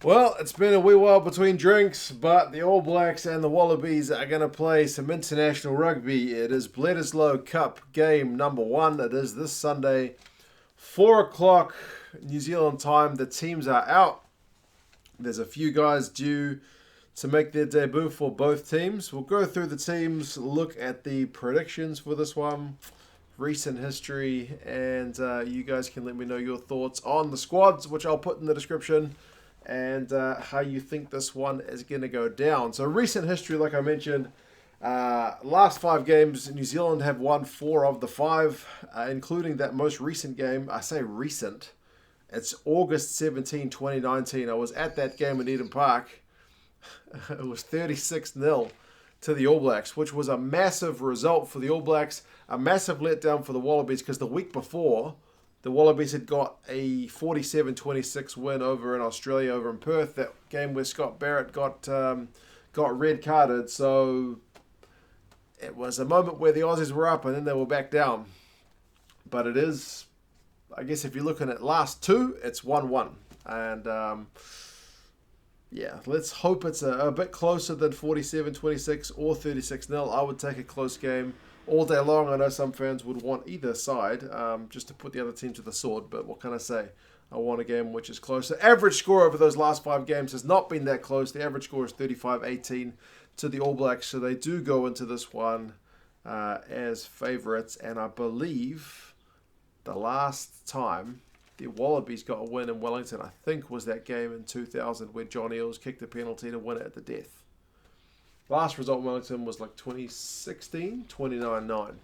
Well, it's been a wee while between drinks, but the All Blacks and the Wallabies are going to play some international rugby. It is Bledisloe Cup game number 1. It is this Sunday, 4 o'clock New Zealand time. The teams are out. There's a few guys due to make their debut for both teams. We'll go through the teams, look at the predictions for this one, recent history, and you guys can let me know your thoughts on the squads, which I'll put in the description, and how you think this one is going to go down. So recent history, like I mentioned, last 5 games, New Zealand have won 4 of the 5, including that most recent game. I say recent. It's August 17, 2019. I was at that game in Eden Park. It was 36-0 to the All Blacks, which was a massive result for the All Blacks, a massive letdown for the Wallabies, because the week before, the Wallabies had got a 47-26 win over in Australia, over in Perth. That game where Scott Barrett got red carded. So it was a moment where the Aussies were up and then they were back down. But it is, I guess if you're looking at last 2, it's 1-1. And yeah, let's hope it's a bit closer than 47-26 or 36-0. I would take a close game all day long. I know some fans would want either side, just to put the other team to the sword, but what can I say? I want a game which is closer. Average score over those last 5 games has not been that close. The average score is 35-18 to the All Blacks, so they do go into this one as favourites, and I believe the last time the Wallabies got a win in Wellington, I think, was that game in 2000 where John Eales kicked a penalty to win it at the death. Last result in Wellington was like 2016, 29-9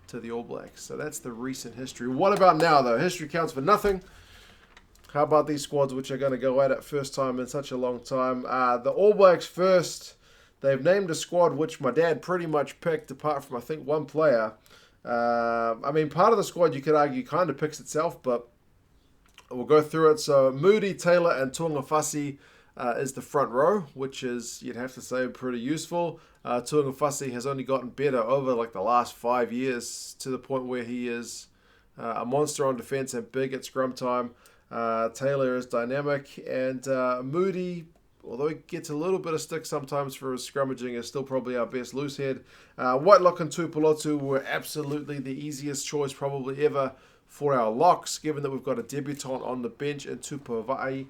to the All Blacks. So that's the recent history. What about now, though? History counts for nothing. How about these squads, which are going to go at it first time in such a long time? The All Blacks first. They've named a squad which my dad pretty much picked, apart from, I think, one player. I mean, part of the squad, you could argue, kind of picks itself, but we'll go through it. So Moody, Taylor, and Tuungafasi is the front row, which is, you'd have to say, pretty useful. Tuungafasi has only gotten better over like the last 5 years, to the point where he is a monster on defense and big at scrum time. Taylor is dynamic, and Moody, although he gets a little bit of stick sometimes for his scrummaging, is still probably our best loose head. Whitelock and Tuipulotu were absolutely the easiest choice probably ever for our locks, given that we've got a debutant on the bench in Vaa'i.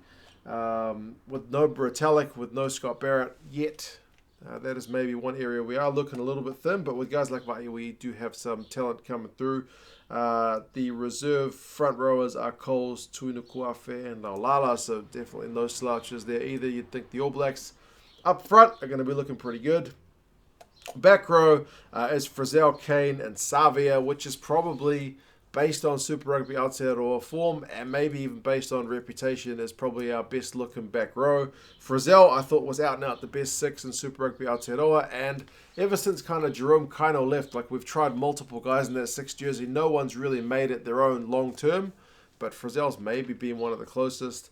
With no Brutalic, with no Scott Barrett yet. That is maybe one area we are looking a little bit thin, but with guys like Vaa'i, we do have some talent coming through. The reserve front rowers are Coles, Tuungafasi, and Laulala, so definitely no slouches there either. You'd think the All Blacks up front are going to be looking pretty good. Back row is Frizell, Kane, and Savea, which is probably, based on Super Rugby Aotearoa form, and maybe even based on reputation, is probably our best looking back row. Frizell, I thought, was out and out the best 6 in Super Rugby Aotearoa, and ever since kind of Jerome Kaino left, like we've tried multiple guys in that 6 jersey, no one's really made it their own long term, but Frizell's maybe been one of the closest.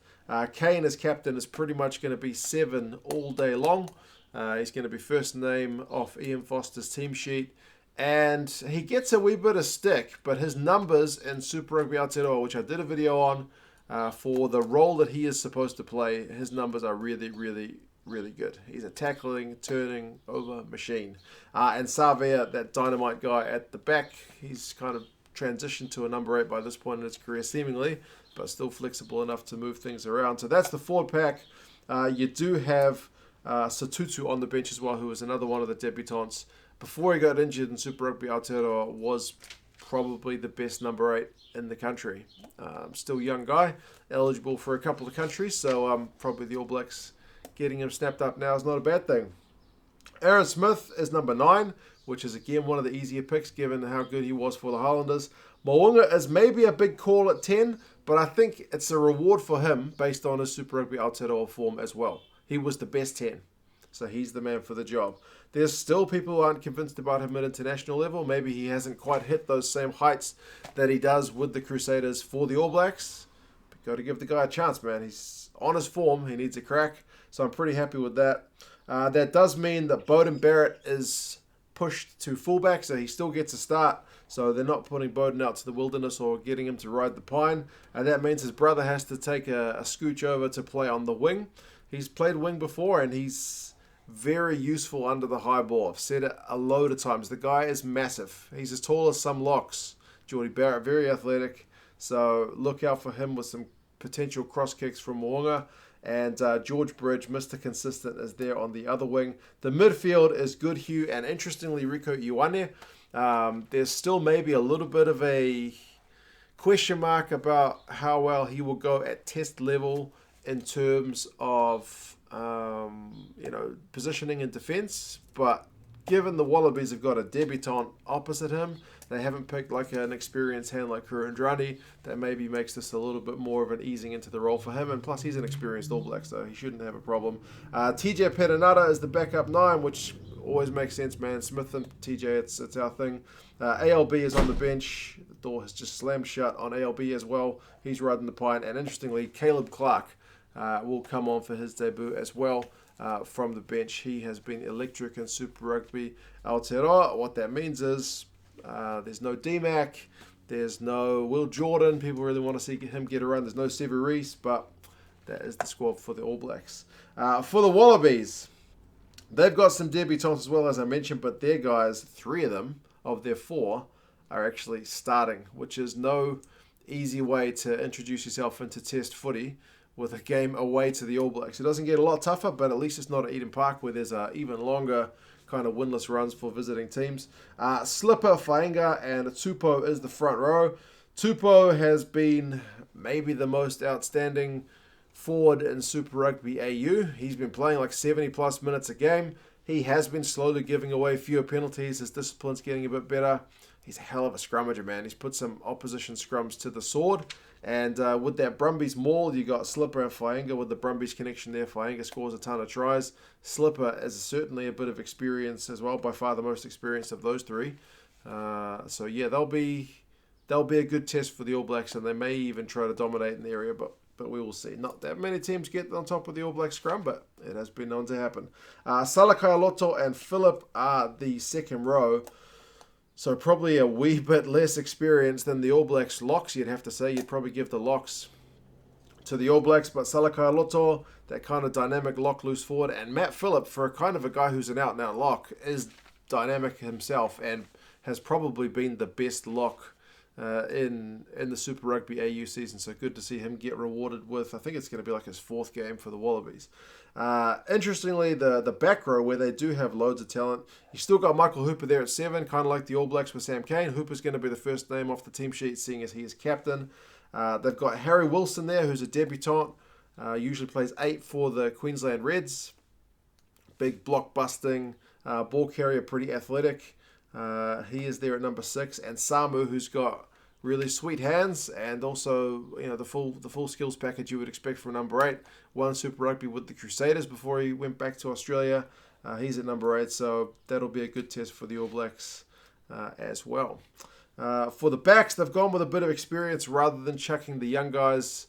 Kane as captain is pretty much going to be 7 all day long. He's going to be first name off Ian Foster's team sheet. And he gets a wee bit of stick, but his numbers in Super Rugby Aotearoa, which I did a video on, for the role that he is supposed to play, his numbers are really, really, really good. He's a tackling, turning over machine. And Savea, that dynamite guy at the back, he's kind of transitioned to a number 8 by this point in his career, seemingly, but still flexible enough to move things around. So that's the forward pack. You do have Sotutu on the bench as well, who is another one of the debutants. Before he got injured in Super Rugby Aotearoa, was probably the best number 8 in the country. Still a young guy, eligible for a couple of countries, so probably the All Blacks getting him snapped up now is not a bad thing. Aaron Smith is number 9, which is again one of the easier picks given how good he was for the Highlanders. Mo'unga is maybe a big call at 10, but I think it's a reward for him based on his Super Rugby Aotearoa form as well. He was the best 10. So he's the man for the job. There's still people who aren't convinced about him at international level. Maybe he hasn't quite hit those same heights that he does with the Crusaders for the All Blacks. But got to give the guy a chance, man. He's on his form. He needs a crack. So I'm pretty happy with that. That does mean that Beauden Barrett is pushed to fullback, so he still gets a start. So they're not putting Beauden out to the wilderness or getting him to ride the pine. And that means his brother has to take a scooch over to play on the wing. He's played wing before, and he's very useful under the high ball. I've said it a load of times. The guy is massive. He's as tall as some locks. Jordie Barrett, very athletic. So look out for him with some potential cross kicks from Mo'unga. And George Bridge, Mr. Consistent, is there on the other wing. The midfield is Goodhue and, interestingly, Rieko Ioane. There's still maybe a little bit of a question mark about how well he will go at test level in terms of positioning and defence. But given the Wallabies have got a debutant opposite him, they haven't picked like an experienced hand like Ardie. That maybe makes this a little bit more of an easing into the role for him. And plus, he's an experienced All Black, so he shouldn't have a problem. TJ Perenara is the backup 9, which always makes sense, man. Smith and TJ, it's our thing. ALB is on the bench. The door has just slammed shut on ALB as well. He's riding the pine. And interestingly, Caleb Clarke will come on for his debut as well. From the bench. He has been electric in Super Rugby Aotearoa. What that means is there's no DMAC, there's no Will Jordan. People really want to see him get around. There's no Severeese, but that is the squad for the All Blacks. For the Wallabies, they've got some debutants as well, as I mentioned, but their guys, 3 of them, of their 4, are actually starting, which is no easy way to introduce yourself into test footy with a game away to the All Blacks. It doesn't get a lot tougher, but at least it's not at Eden Park where there's even longer kind of winless runs for visiting teams. Slipper, Fainga'a, and Tupou is the front row. Tupou has been maybe the most outstanding forward in Super Rugby AU. He's been playing like 70-plus minutes a game. He has been slowly giving away fewer penalties. His discipline's getting a bit better. He's a hell of a scrummager, man. He's put some opposition scrums to the sword. And with that Brumbies maul, you got Slipper and Fainga'a with the Brumbies connection there. Fainga'a scores a ton of tries. Slipper is certainly a bit of experience as well, by far the most experienced of those 3. So yeah, they'll be a good test for the All Blacks, and they may even try to dominate in the area, but we will see. Not that many teams get on top of the All Black scrum, but it has been known to happen. Salakaia-Loto and Phillip are the second row. So probably a wee bit less experience than the All Blacks locks, you'd have to say. You'd probably give the locks to the All Blacks, but Salakaia-Loto, that kind of dynamic lock loose forward, and Matt Phillip, for a kind of a guy who's an out-and-out lock, is dynamic himself and has probably been the best lock in the Super Rugby AU season. So good to see him get rewarded with, I think it's going to be like his 4th game for the Wallabies. Interestingly, the back row, where they do have loads of talent, you still got Michael Hooper there at 7, kind of like the All Blacks with Sam Cane. Hooper's going to be the first name off the team sheet, seeing as he is captain. They've got Harry Wilson there, who's a debutant, usually plays 8 for the Queensland Reds. Big block-busting ball carrier, pretty athletic. He is there at number 6, and Samu, who's got really sweet hands, and also the full skills package you would expect from number 8. Won Super Rugby with the Crusaders before he went back to Australia. He's at number 8, so that'll be a good test for the All Blacks as well. For the backs, they've gone with a bit of experience rather than chucking the young guys.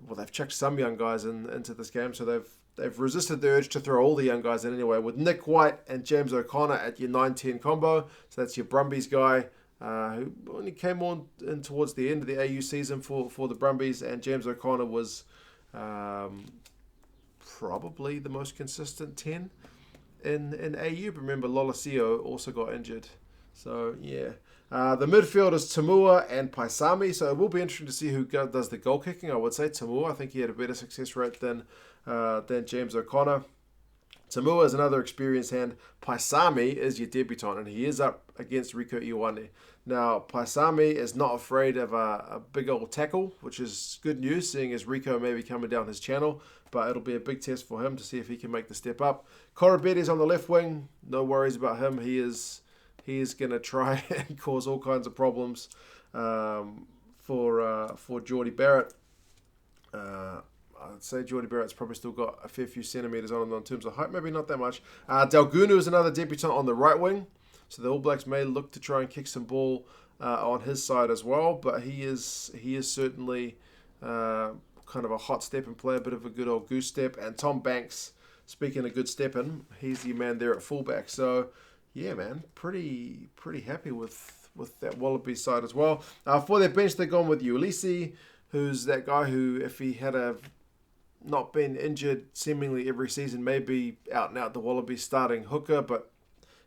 Well, they've chucked some young guys into this game, so they've resisted the urge to throw all the young guys in anyway, with Nick White and James O'Connor at your 9-10 combo. So that's your Brumbies guy, who only came on in towards the end of the AU season for the Brumbies, and James O'Connor was probably the most consistent 10 in AU. But remember, Lolasio also got injured. So, yeah. The midfield is Tamua and Paisami, so it will be interesting to see who does the goal kicking. I would say Tamua. I think he had a better success rate than James O'Connor. Tamua is another experienced hand. Paisami is your debutant, and he is up against Rieko Ioane. Now, Paisami is not afraid of a big old tackle, which is good news, seeing as Rieko may be coming down his channel, but it'll be a big test for him to see if he can make the step up. Korobedi is on the left wing. No worries about him. He is going to try and cause all kinds of problems for Jordie Barrett. I'd say Jordie Barrett's probably still got a fair few centimetres on him in terms of height, maybe not that much. Dalgunu is another debutant on the right wing, so the All Blacks may look to try and kick some ball on his side as well, but he is certainly kind of a hot step and play, a bit of a good old goose step. And Tom Banks, speaking of good stepping, he's your man there at fullback. So yeah, man, pretty happy with with that Wallabies side as well. For their bench, they've gone with Ulysses, who's that guy who, if he had not been injured seemingly every season, may be out and out the Wallabies starting hooker, but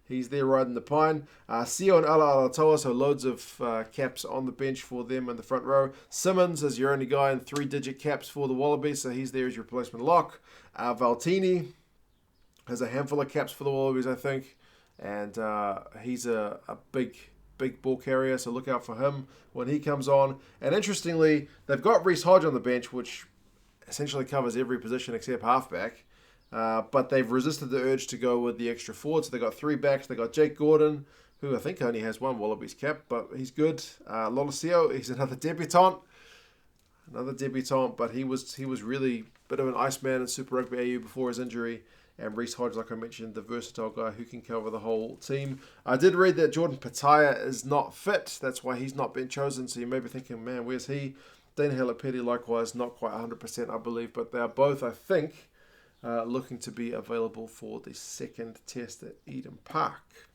he's there riding the pine. Sio and Alatoa, so loads of caps on the bench for them in the front row. Simmons is your only guy in 3-digit caps for the Wallabies, so he's there as your replacement lock. Valtini has a handful of caps for the Wallabies, I think, and he's a big ball carrier, so look out for him when he comes on. And interestingly, they've got Reece Hodge on the bench, which essentially covers every position except halfback. But they've resisted the urge to go with the extra forward. So they got 3 backs. They got Jake Gordon, who I think only has 1 Wallabies cap, but he's good. Lolosio, he's another debutant. But he was really a bit of an Iceman in Super Rugby AU before his injury. And Reece Hodge, like I mentioned, the versatile guy who can cover the whole team. I did read that Jordan Petaia is not fit. That's why he's not been chosen. So you may be thinking, man, where's he? Dane Halapeti, likewise, not quite 100%, I believe. But they are both, I think, looking to be available for the second test at Eden Park.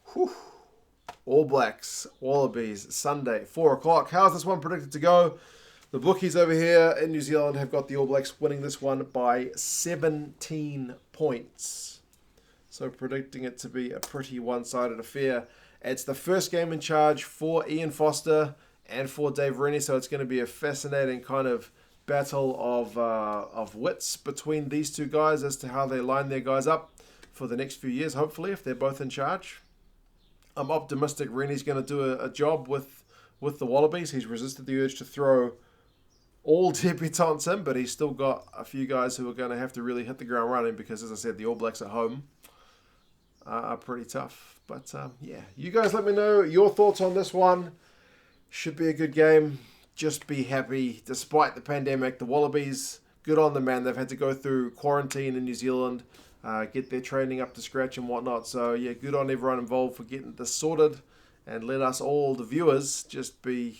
Whew. All Blacks, Wallabies, Sunday, 4 o'clock. How's this one predicted to go? The bookies over here in New Zealand have got the All Blacks winning this one by 17 points. So predicting it to be a pretty one-sided affair. It's the first game in charge for Ian Foster and for Dave Rennie, so it's going to be a fascinating kind of battle of wits between these two guys as to how they line their guys up for the next few years, hopefully, if they're both in charge. I'm optimistic Rennie's going to do a job with the Wallabies. He's resisted the urge to throw all debutants in, but he's still got a few guys who are going to have to really hit the ground running because, as I said, the All Blacks at home are pretty tough. But, yeah, you guys let me know your thoughts on this one. Should be a good game. Just be happy. Despite the pandemic, the Wallabies, good on them, man. They've had to go through quarantine in New Zealand, get their training up to scratch and whatnot. So, yeah, good on everyone involved for getting this sorted. And let us all, the viewers, just be,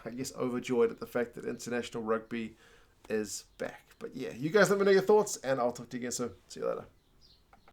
I guess, overjoyed at the fact that international rugby is back. But, yeah, you guys let me know your thoughts, and I'll talk to you again soon. See you later.